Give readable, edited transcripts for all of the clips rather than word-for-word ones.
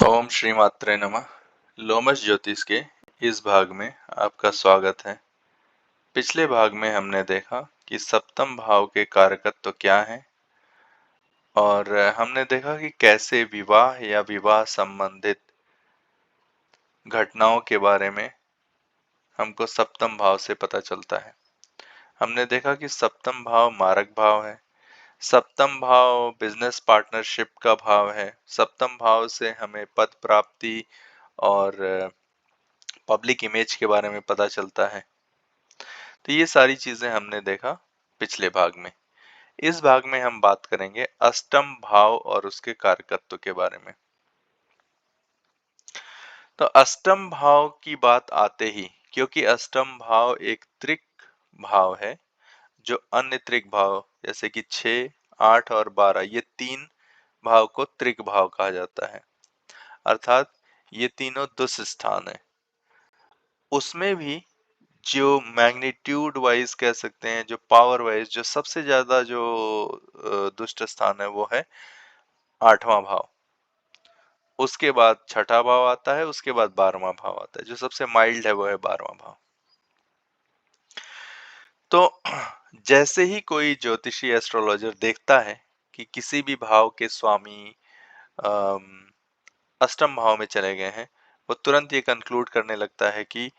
ओम श्री मात्रे नमः। लोमस ज्योतिष के इस भाग में आपका स्वागत है। पिछले भाग में हमने देखा कि सप्तम भाव के कारकत्व क्या हैं और हमने देखा कि कैसे विवाह या विवाह संबंधित घटनाओं के बारे में हमको सप्तम भाव से पता चलता है। हमने देखा कि सप्तम भाव मारक भाव है। सप्तम भाव बिजनेस पार्टनरशिप का भाव है। सप्तम भाव से हमें पद प्राप्ति और पब्लिक इमेज के बारे में पता चलता है। तो ये सारी चीजें हमने देखा पिछले भाग में। इस भाग में हम बात करेंगे अष्टम भाव और उसके कारकत्व के बारे में। तो अष्टम भाव की बात आते ही, क्योंकि अष्टम भाव एक त्रिक भाव है, जो अन्य त्रिक भाव जैसे कि 6, 8 और 12 ये तीन भाव को त्रिक भाव कहा जाता है। अर्थात ये तीनों दुष्ट स्थान है। उसमें भी जो मैग्नीट्यूड वाइज कह सकते हैं, जो पावर वाइज जो सबसे ज्यादा जो दुष्ट स्थान है वो है 8वां भाव। उसके बाद छठा भाव आता है, उसके बाद 12वां भाव आता है। जो सबसे माइल्ड है वो है 12वां भाव। तो जैसे ही कोई ज्योतिषी एस्ट्रोलॉजर देखता है कि किसी भी भाव के स्वामी अम, अष्टम भाव में चले गए हैं, वो तुरंत ये कंक्लूड करने लगता है कि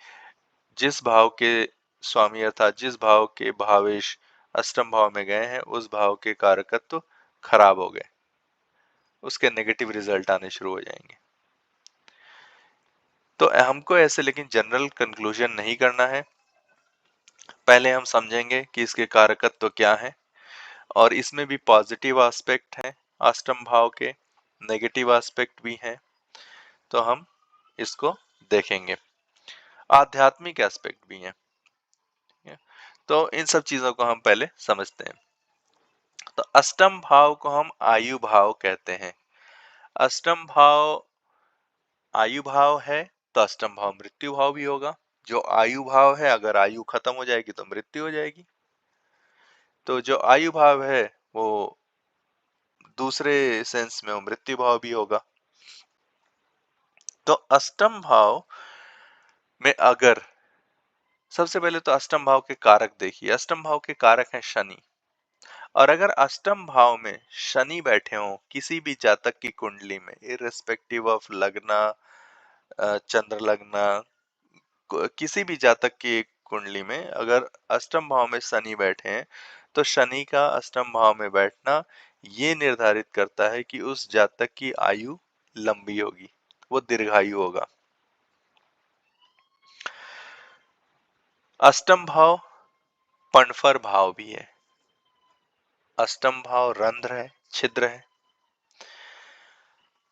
जिस भाव के स्वामी अर्थात जिस भाव के भावेश अष्टम भाव में गए हैं, उस भाव के कारकत्व खराब हो गए, उसके नेगेटिव रिजल्ट आने शुरू हो जाएंगे। तो हमको ऐसे लेकिन जनरल कंक्लूजन नहीं करना है। पहले हम समझेंगे कि इसके कारकत्व क्या है और इसमें भी पॉजिटिव एस्पेक्ट है अष्टम भाव के, नेगेटिव एस्पेक्ट भी है। तो हम इसको देखेंगे। आध्यात्मिक एस्पेक्ट भी है। तो इन सब चीजों को हम पहले समझते हैं। तो अष्टम भाव को हम आयु भाव कहते हैं। अष्टम भाव आयु भाव है तो अष्टम भाव मृत्यु भाव भी होगा। जो आयु भाव है, अगर आयु खत्म हो जाएगी तो मृत्यु हो जाएगी। तो जो आयु भाव है वो दूसरे सेंस में वो मृत्यु भाव भी होगा। तो अष्टम भाव में अगर सबसे पहले तो अष्टम भाव के कारक देखिए। अष्टम भाव के कारक हैं शनि। और अगर अष्टम भाव में शनि बैठे हों किसी भी जातक की कुंडली में, इररिस्पेक्टिव ऑफ लगना, चंद्र लगना, किसी भी जातक की कुंडली में अगर अष्टम भाव में शनि बैठे हैं, तो शनि का अष्टम भाव में बैठना ये निर्धारित करता है कि उस जातक की आयु लंबी होगी, वो दीर्घायु होगा। अष्टम भाव पणफर भाव भी है। अष्टम भाव रंध्र है, छिद्र है।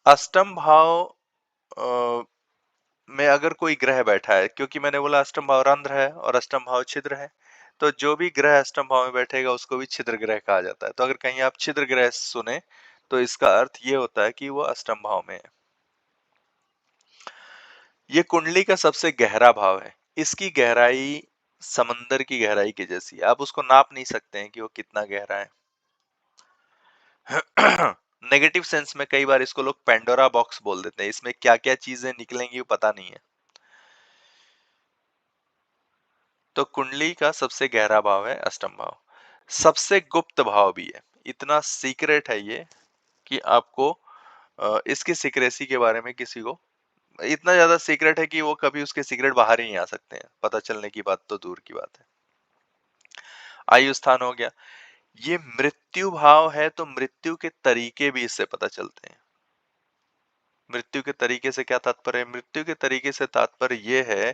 अष्टम भाव में अगर कोई ग्रह बैठा है, क्योंकि मैंने बोला अष्टम भाव रंध्र है और अष्टम भाव छिद्र है, तो जो भी ग्रह अष्टम भाव में बैठेगा उसको भी छिद्र ग्रह कहा जाता है। तो अगर कहीं आप छिद्र ग्रह सुने तो इसका अर्थ ये होता है कि वो अष्टम भाव में है। ये कुंडली का सबसे गहरा भाव है। इसकी गहराई समंदर की गहराई की जैसी है। आप उसको नाप नहीं सकते हैं कि वो कितना गहरा है। नेगेटिव सेंस में कई बार इसको लोग पेंडोरा बॉक्स बोल देते हैं। इसमें क्या क्या चीजें निकलेंगी वो पता नहीं है। तो कुंडली का सबसे गहरा भाव है अष्टम भाव। सबसे गुप्त भाव भी है। इतना सीक्रेट है ये कि आपको इसकी सीक्रेसी के बारे में किसी को, इतना ज्यादा सीक्रेट है कि वो कभी उसके सीक्रेट बाहर ही नहीं आ सकते हैं। पता चलने की बात तो दूर की बात है। आयु स्थान हो गया। ये मृत्यु भाव है, तो मृत्यु के तरीके भी इससे पता चलते हैं। मृत्यु के तरीके से क्या तात्पर्य है? मृत्यु के तरीके से तात्पर्य ये है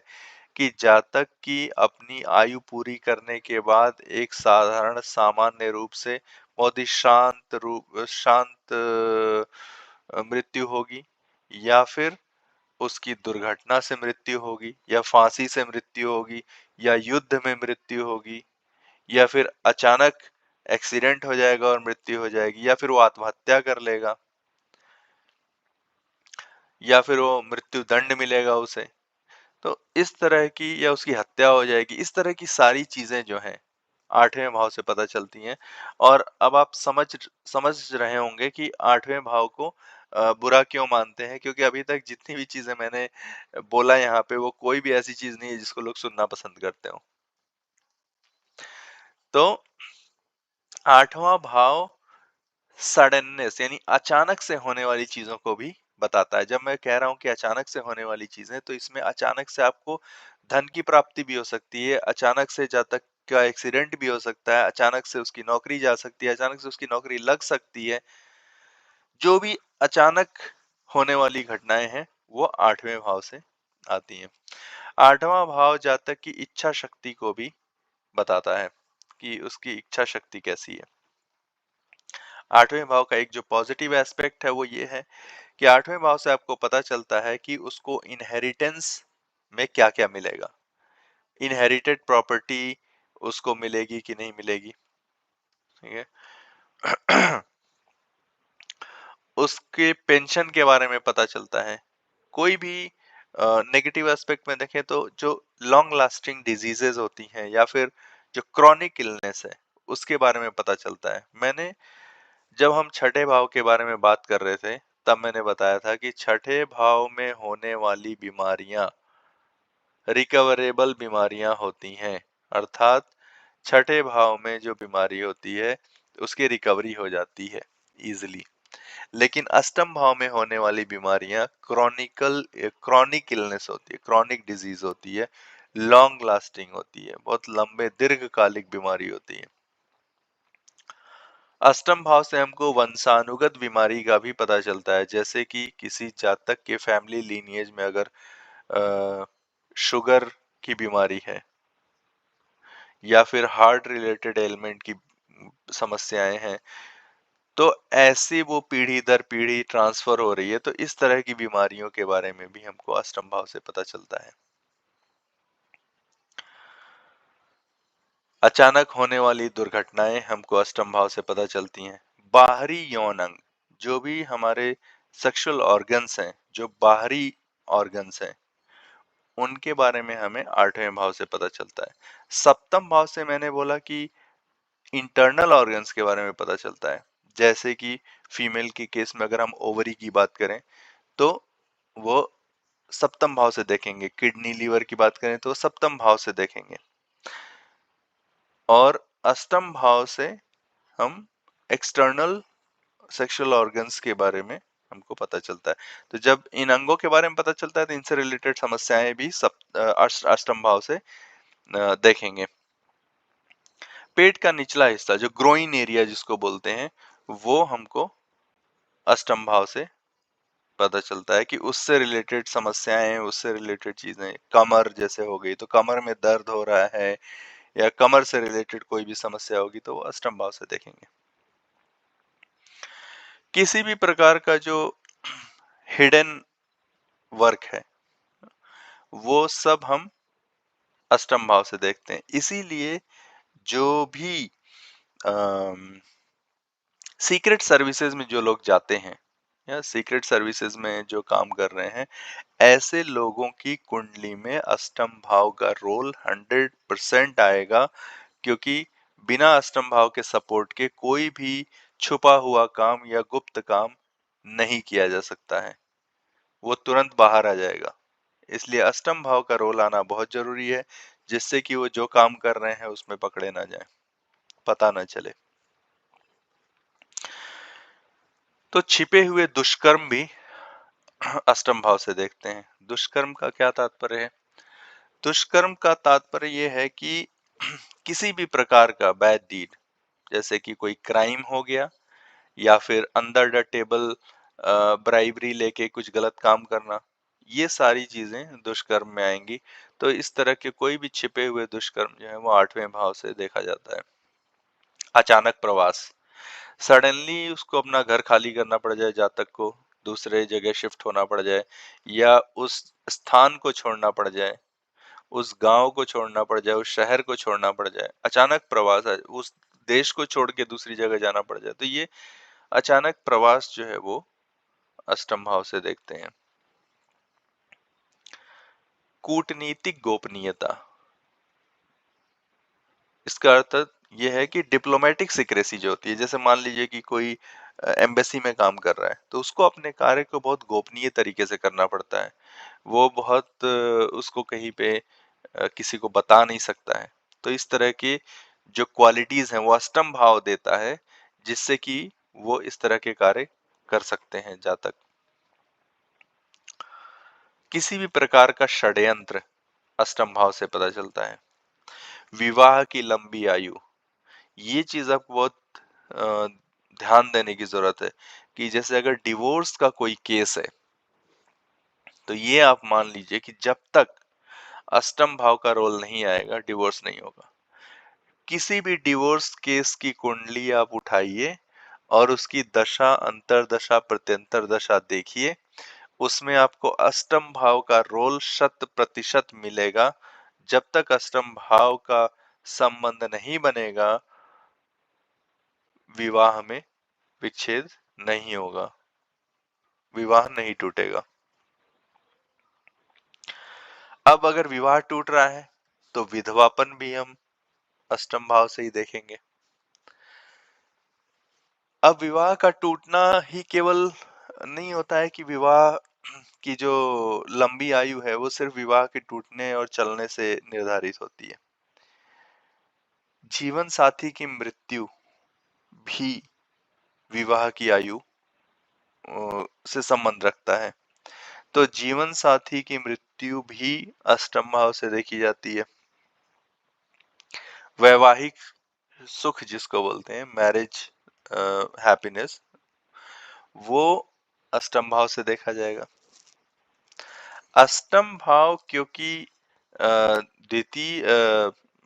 कि जातक की अपनी आयु पूरी करने के बाद एक साधारण सामान्य रूप से बहुत ही शांत मृत्यु होगी, या फिर उसकी दुर्घटना से मृत्यु होगी, या फांसी से मृत्यु होगी, या युद्ध में मृत्यु होगी, या फिर अचानक एक्सीडेंट हो जाएगा और मृत्यु हो जाएगी, या फिर वो आत्महत्या कर लेगा, या फिर वो मृत्यु दंड मिलेगा उसे। तो इस तरह की, या उसकी हत्या हो जाएगी, इस तरह की सारी चीजें जो हैं 8वें भाव से पता चलती हैं। और अब आप समझ समझ रहे होंगे कि 8वें भाव को बुरा क्यों मानते हैं, क्योंकि अभी तक जितनी भी चीज़ें मैंने बोला यहाँ पे, वो कोई भी ऐसी चीज़ नहीं है जिसको लोग सुनना पसंद करते हों। तो 8वां भाव सडननेस यानी अचानक से होने वाली चीज़ों को भी बताता है। जब मैं कह रहा हूँ कि अचानक से होने वाली चीज़ें, तो इसमें अचानक से आपको धन की प्राप्ति भी हो सकती है, अचानक से जातक का एक्सीडेंट भी हो सकता है, अचानक से उसकी नौकरी जा सकती है, अचानक से उसकी नौकरी लग सकती है। जो भी अचानक होने वाली घटनाएँ हैं, वो 8वें भाव से आती हैं। 8वां भाव जातक की इच्छा शक्ति को भी बताता है कि उसकी इच्छा शक्ति कैसी है। 8वें भाव का एक जो पॉजिटिव एस्पेक्ट है वो ये है कि 8वें भाव से आपको पता चलता है कि उसको इनहेरिटेंस में क्या-क्या मिलेगा। इनहेरिटेड प्रॉपर्टी उसको मिलेगी कि नहीं मिलेगी, ठीक है? उसके पेंशन के बारे में पता चलता है। कोई भी नेगेटिव एस्पेक्ट में देखें तो जो लॉन्ग लास्टिंग डिजीजेज होती हैं या फिर जो क्रॉनिक इलनेस है, उसके बारे में पता चलता है। मैंने जब हम छठे भाव के बारे में बात कर रहे थे, तब मैंने बताया था कि छठे भाव में होने वाली बीमारियां रिकवरेबल बीमारियां होती हैं, अर्थात छठे भाव में जो बीमारी होती है उसकी रिकवरी हो जाती है इजिली। लेकिन अष्टम भाव में होने वाली बीमारियां क्रॉनिक इलनेस होती है, क्रॉनिक डिजीज होती है, लॉन्ग लास्टिंग होती है, बहुत लंबे दीर्घकालिक बीमारी होती है। अष्टम भाव से हमको वंशानुगत बीमारी का भी पता चलता है, जैसे कि किसी जातक के फैमिली लीनिएज में अगर शुगर की बीमारी है या फिर हार्ट रिलेटेड एलिमेंट की समस्याएं हैं, तो ऐसी वो पीढ़ी दर पीढ़ी ट्रांसफर हो रही है, तो इस तरह की बीमारियों के बारे में भी हमको अष्टम भाव से पता चलता है। अचानक होने वाली दुर्घटनाएं हमको अष्टम भाव से पता चलती हैं। बाहरी यौन अंग, जो भी हमारे सेक्सुअल ऑर्गन्स हैं, जो बाहरी ऑर्गन्स हैं, उनके बारे में हमें 8वें भाव से पता चलता है। सप्तम भाव से मैंने बोला कि इंटरनल ऑर्गन्स के बारे में पता चलता है। जैसे कि फीमेल के केस में अगर हम ओवरी की बात करें, तो वो सप्तम भाव से देखेंगे। किडनी लीवर की बात करें तो सप्तम भाव से देखेंगे। और अष्टम भाव से हम एक्सटर्नल सेक्सुअल ऑर्गन्स के बारे में हमको पता चलता है। तो जब इन अंगों के बारे में पता चलता है, तो इनसे रिलेटेड समस्याएं भी अष्टम भाव से देखेंगे। पेट का निचला हिस्सा, जो ग्रोइन एरिया जिसको बोलते हैं, वो हमको अष्टम भाव से पता चलता है कि उससे रिलेटेड समस्याएं, उससे रिलेटेड चीजें, कमर जैसे हो गई तो कमर में दर्द हो रहा है, या कमर से रिलेटेड कोई भी समस्या होगी तो वो अष्टम भाव से देखेंगे। किसी भी प्रकार का जो हिडन वर्क है, वो सब हम अष्टम भाव से देखते हैं। इसीलिए जो भी सीक्रेट सर्विसेज में जो लोग जाते हैं या सीक्रेट सर्विसेज में जो काम कर रहे हैं, ऐसे लोगों की कुंडली में अष्टम भाव का रोल 100% आएगा, क्योंकि बिना अष्टम भाव के सपोर्ट के कोई भी छुपा हुआ काम या गुप्त काम नहीं किया जा सकता है, वो तुरंत बाहर आ जाएगा। इसलिए अष्टम भाव का रोल आना बहुत जरूरी है, जिससे कि वो जो काम कर रहे हैं उसमें पकड़े ना जाए, पता ना चले। तो छिपे हुए दुष्कर्म भी अष्टम भाव से देखते हैं। दुष्कर्म का क्या तात्पर्य है? दुष्कर्म का तात्पर्य ये है कि किसी भी प्रकार का बैड डीड, जैसे कि कोई क्राइम हो गया या फिर अंडर द टेबल ब्राइबरी लेके कुछ गलत काम करना, ये सारी चीजें दुष्कर्म में आएंगी। तो इस तरह के कोई भी छिपे हुए दुष्कर्म जो है वो 8वें भाव से देखा जाता है। अचानक प्रवास, सडनली उसको अपना घर खाली करना पड़ जाए, जातक को दूसरे जगह शिफ्ट होना पड़ जाए, या उस स्थान को छोड़ना पड़ जाए, उस गांव को छोड़ना पड़ जाए, उस शहर को छोड़ना पड़ जाए, अचानक प्रवास है, उस देश को छोड़ के दूसरी जगह जाना पड़ जाए, तो ये अचानक प्रवास जो है वो अष्टम भाव से देखते हैं। कूटनीतिक गोपनीयता, इसका अर्थ ये है कि डिप्लोमेटिक सीक्रेसी जो होती है, जैसे मान लीजिए कि कोई एम्बेसी में काम कर रहा है, तो उसको अपने कार्य को बहुत गोपनीय तरीके से करना पड़ता है। वो बहुत उसको कहीं पे किसी को बता नहीं सकता है। तो इस तरह की जो क्वालिटीज़ हैं वो अष्टम भाव देता है, जिससे कि वो इस तरह के कार्य कर सकते हैं जातक। किसी भी प्रकार का षड्यंत्र अष्टम भाव से पता चलता है। विवाह की लंबी आयु, ये चीज़ आपको बहुत अ, ध्यान देने की ज़रूरत है कि जैसे अगर डिवोर्स का कोई केस है, तो ये आप मान लीजिए कि जब तक अष्टम भाव का रोल नहीं आएगा, डिवोर्स नहीं होगा। किसी भी डिवोर्स केस की कुंडली आप उठाइए और उसकी दशा, अंतर्दशा, प्रत्यंतर दशा देखिए, उसमें आपको अष्टम भाव का रोल 100% मिलेगा। जब तक अष्टम भाव का संबंध नहीं बनेगा, विवाह में विच्छेद नहीं होगा, विवाह नहीं टूटेगा। अब अगर विवाह टूट रहा है, तो विधवापन भी हम अष्टम भाव से ही देखेंगे। अब विवाह का टूटना ही केवल नहीं होता है कि विवाह की जो लंबी आयु है वो सिर्फ विवाह के टूटने और चलने से निर्धारित होती है। जीवन साथी की मृत्यु भी विवाह की आयु से संबंध रखता है। तो जीवन साथी की मृत्यु भी अष्टम भाव से देखी जाती है। वैवाहिक सुख जिसको बोलते हैं, मैरिज हैप्पीनेस, वो अष्टम भाव से देखा जाएगा। अष्टम भाव क्योंकि द्वितीय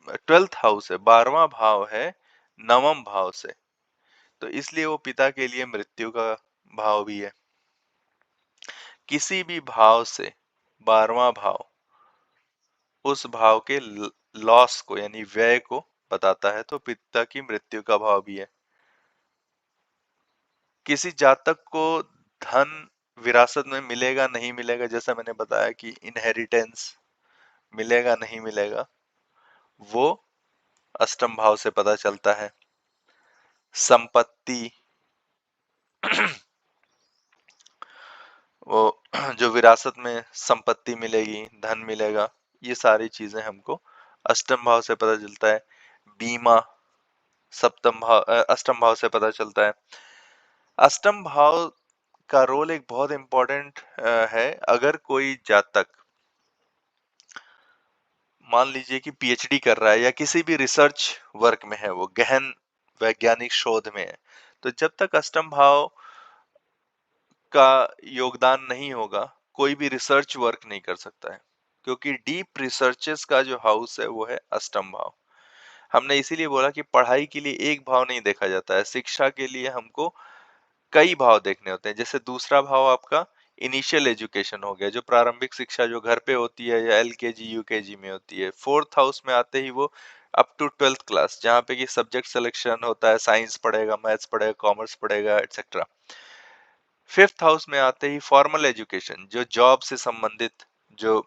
12th हाउस है, 12वां भाव है नवम भाव से, तो इसलिए वो पिता के लिए मृत्यु का भाव भी है। किसी भी भाव से 12वां भाव उस भाव के लॉस को यानी व्यय को बताता है, तो पिता की मृत्यु का भाव भी है। किसी जातक को धन विरासत में मिलेगा नहीं मिलेगा, जैसा मैंने बताया कि इनहेरिटेंस मिलेगा नहीं मिलेगा, वो अष्टम भाव से पता चलता है। संपत्ति, वो जो विरासत में संपत्ति मिलेगी, धन मिलेगा, ये सारी चीजें हमको अष्टम भाव से पता चलता है। बीमा सप्तम भाव अष्टम भाव से पता चलता है। अष्टम भाव का रोल एक बहुत इंपॉर्टेंट है। अगर कोई जातक मान लीजिए कि पीएचडी कर रहा है या किसी भी रिसर्च वर्क में है, वो गहन वैज्ञानिक शोध में है, तो जब तक अष्टम भाव का योगदान नहीं होगा, कोई भी रिसर्च वर्क नहीं कर सकता है, क्योंकि डीप रिसर्चेस का जो हाउस है वो है अष्टम भाव। हमने इसीलिए बोला कि पढ़ाई के लिए एक भाव नहीं देखा जाता है, शिक्षा के लिए हमको कई भाव देखने होते हैं। जैसे दूसरा भाव आपका इनिशियल एजुकेशन हो गया, जो प्रारंभिक शिक्षा जो घर पे होती है या एलकेजी यूकेजी में होती है। फोर्थ हाउस में आते ही वो अप टू 12th क्लास, जहाँ पे कि सब्जेक्ट सिलेक्शन होता है, साइंस पढ़ेगा, मैथ्स पढ़ेगा, कॉमर्स पढ़ेगा, एक्सेट्रा। फिफ्थ हाउस में आते ही फॉर्मल एजुकेशन, जो जॉब से संबंधित जो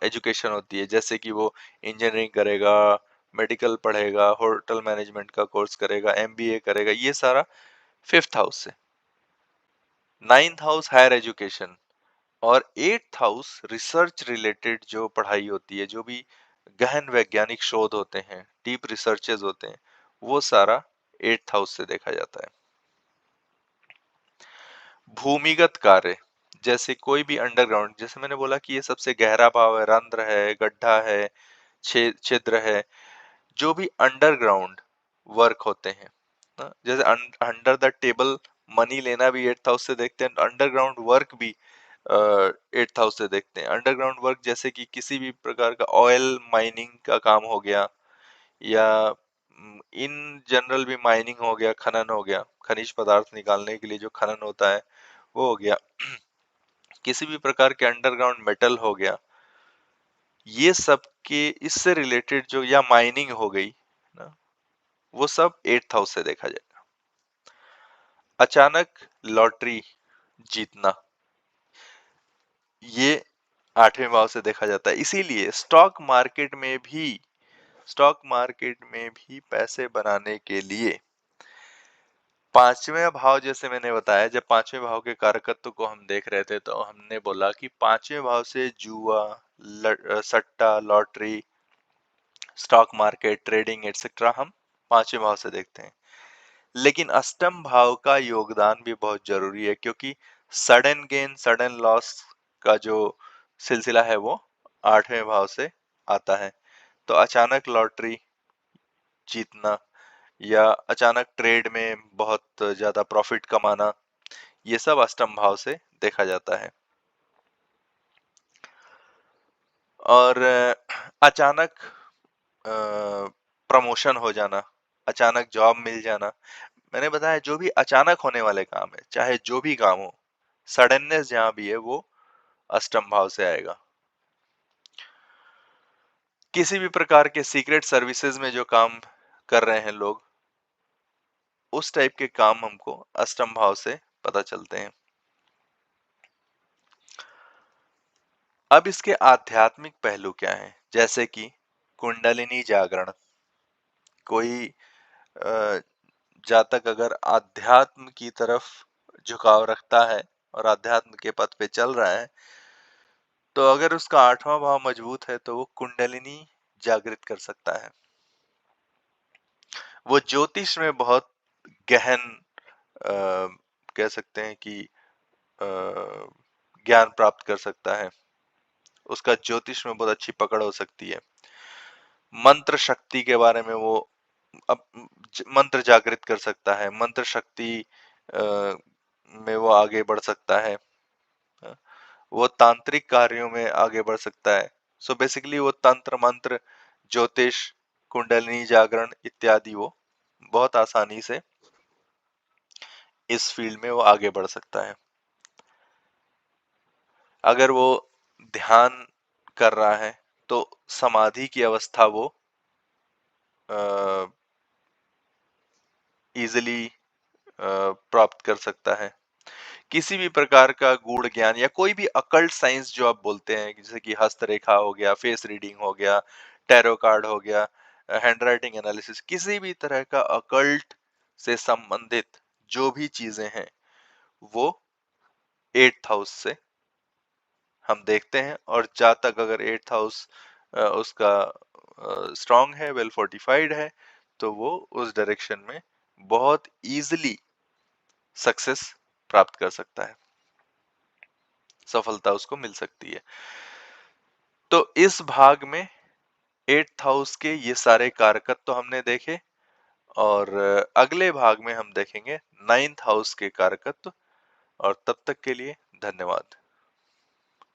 एजुकेशन होती है, जैसे कि वो इंजीनियरिंग करेगा, मेडिकल पढ़ेगा, होटल मैनेजमेंट का कोर्स करेगा, एमबीए करेगा, ये सारा फिफ्थ हाउस से। नाइन्थ हाउस हायर एजुकेशन, और एट्थ हाउस रिसर्च रिलेटेड जो पढ़ाई होती है, जो भी गहन वैज्ञानिक शोध होते हैं, डीप रिसर्चेज होते हैं, वो सारा एट्थ हाउस से देखा जाता है। भूमिगत कार्य, जैसे कोई भी अंडरग्राउंड, जैसे मैंने बोला कि ये सबसे गहरा भाव है, रंध्र है, गड्ढा है, छिद्र है, जो भी अंडरग्राउंड वर्क होते हैं ना, जैसे अंडर द टेबल मनी लेना भी एट्थ हाउस से देखते हैं, अंडरग्राउंड वर्क भी एट्थ हाउस से देखते हैं। अंडरग्राउंड वर्क जैसे कि किसी भी प्रकार का ऑयल माइनिंग का काम हो गया, या इन जनरल भी माइनिंग हो गया, खनन हो गया, खनिज पदार्थ निकालने के लिए जो खनन होता है वो हो गया, किसी भी प्रकार के अंडरग्राउंड मेटल हो गया, ये सब के इससे रिलेटेड जो, या माइनिंग हो गई ना, वो सब एट्थ हाउस से देखा जाएगा। अचानक लॉटरी जीतना, ये आठवें भाव से देखा जाता है। इसीलिए स्टॉक मार्केट में भी पैसे बनाने के लिए पांचवें भाव जैसे मैंने बताया, जब पांचवें भाव के कारकत्व को हम देख रहे थे तो हमने बोला कि पांचवें भाव से जुआ, सट्टा, lottery, stock market, trading etcetera हम पांचवें भाव से देखते हैं। लेकिन अष्टम भाव का योगदान भी बहुत जरूरी है, क्योंकि सडन गेन सडन लॉस का जो सिलसिला है वो आठवें भाव से आता है। तो अचानक लॉटरी जीतना या अचानक ट्रेड में बहुत ज्यादा प्रॉफिट कमाना, ये सब अष्टम भाव से देखा जाता है। और अचानक प्रमोशन हो जाना, अचानक जॉब मिल जाना, मैंने बताया जो भी अचानक होने वाले काम है, चाहे जो भी काम हो, सडननेस जहां भी है वो अष्टम भाव से आएगा। किसी भी प्रकार के सीक्रेट सर्विसेज में जो काम कर रहे हैं लोग, उस टाइप के काम हमको अष्टम भाव से पता चलते हैं। अब इसके आध्यात्मिक पहलू क्या हैं? जैसे कि कुंडलिनी जागरण। कोई जातक अगर आध्यात्म की तरफ झुकाव रखता है और आध्यात्म के पथ पे चल रहा है, तो अगर उसका आठवां भाव मजबूत है तो वो कुंडलिनी जागृत कर सकता है। वो ज्योतिष में बहुत गहन कह सकते हैं कि ज्ञान प्राप्त कर सकता है। उसका ज्योतिष में बहुत अच्छी पकड़ हो सकती है। मंत्र शक्ति के बारे में वो अब मंत्र जागृत कर सकता है, मंत्र शक्ति में वो आगे बढ़ सकता है, वो तांत्रिक कार्यों में आगे बढ़ सकता है। सो बेसिकली वो तंत्र मंत्र, ज्योतिष, कुंडलिनी जागरण इत्यादि वो बहुत आसानी से इस फील्ड में वो आगे बढ़ सकता है। अगर वो ध्यान कर रहा है तो समाधि की अवस्था वो इजिली प्राप्त कर सकता है। किसी भी प्रकार का गूढ़ ज्ञान या कोई भी अकल्ट साइंस जो आप बोलते हैं, जैसे कि हस्तरेखा हो गया, फेस रीडिंग हो गया, टैरो कार्ड हो गया, हैंड राइटिंग एनालिसिस, किसी भी तरह का अकल्ट से संबंधित जो भी चीजें हैं वो एट्थ हाउस से हम देखते हैं। और जहाँ तक अगर एट्थ हाउस उसका स्ट्रांग है, वेल फोर्टिफाइड है, तो वो उस डायरेक्शन में बहुत इजीली सक्सेस प्राप्त कर सकता है, सफलता उसको मिल सकती है। तो इस भाग में एट्थ हाउस के ये सारे कारकत्व तो हमने देखे, और अगले भाग में हम देखेंगे नाइन्थ हाउस के कारकत्व। और तब तक के लिए धन्यवाद।